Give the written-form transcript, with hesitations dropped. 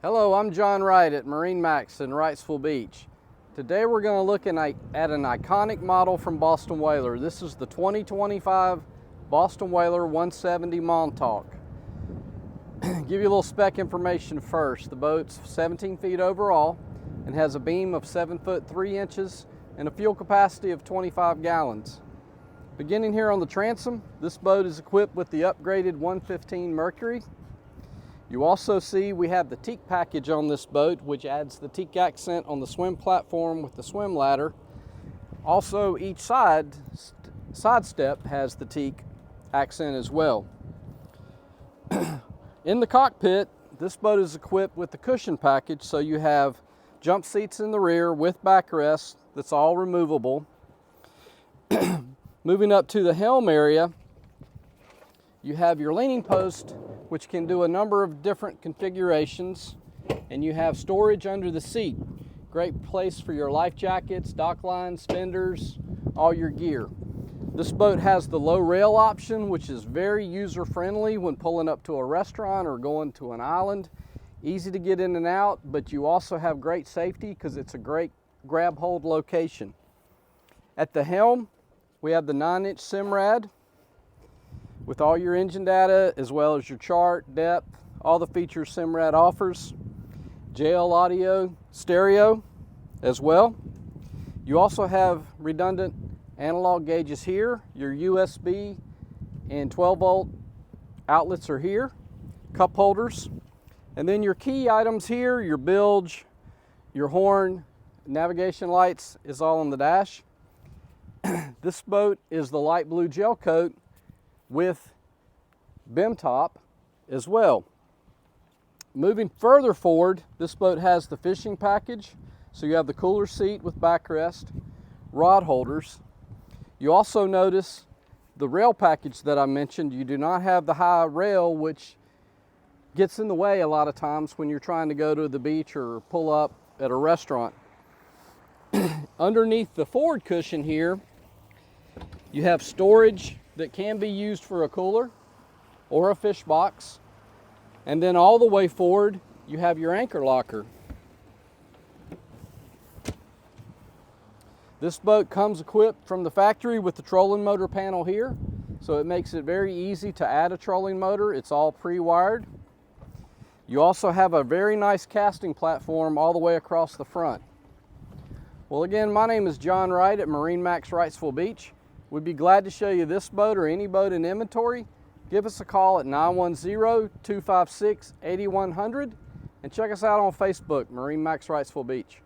Hello, I'm John Wright at MarineMax in Wrightsville Beach. Today we're going to look at an iconic model from Boston Whaler. This is the 2025 Boston Whaler 170 Montauk. Give you a little spec information first. The boat's 17 feet overall and has a beam of 7 foot 3 inches and a fuel capacity of 25 gallons. Beginning here on the transom, this boat is equipped with the upgraded 115 Mercury. You also see we have the teak package on this boat, which adds the teak accent on the swim platform with the swim ladder. Also, each side step has the teak accent as well. In the cockpit, this boat is equipped with the cushion package, so you have jump seats in the rear with backrest that's all removable. Moving up to the helm area, you have your leaning post, which can do a number of different configurations, and you have storage under the seat. Great place for your life jackets, dock lines, fenders, all your gear. This boat has the low rail option, which is very user-friendly when pulling up to a restaurant or going to an island. Easy to get in and out, but you also have great safety because it's a great grab hold location. At the helm, we have the 9-inch SIMRAD with all your engine data as well as your chart, depth, all the features SIMRAD offers. JL audio stereo as well. You also have redundant analog gauges here. Your USB and 12-volt outlets are here. Cup holders. And then your key items here, your bilge, your horn, navigation lights is all on the dash. This boat is the light blue gel coat with BIM top as well. Moving further forward, this boat has the fishing package, so you have the cooler seat with backrest, rod holders. You also notice the rail package that I mentioned. You do not have the high rail, which gets in the way a lot of times when you're trying to go to the beach or pull up at a restaurant. Underneath the forward cushion here, you have storage that can be used for a cooler or a fish box. And then all the way forward, you have your anchor locker. This boat comes equipped from the factory with the trolling motor panel here, so it makes it very easy to add a trolling motor. It's all pre-wired. You also have a very nice casting platform all the way across the front. Well, again, my name is John Wright at MarineMax Wrightsville Beach. We'd be glad to show you this boat or any boat in inventory. Give us a call at 910-256-8100 and check us out on Facebook, MarineMax Wrightsville Beach.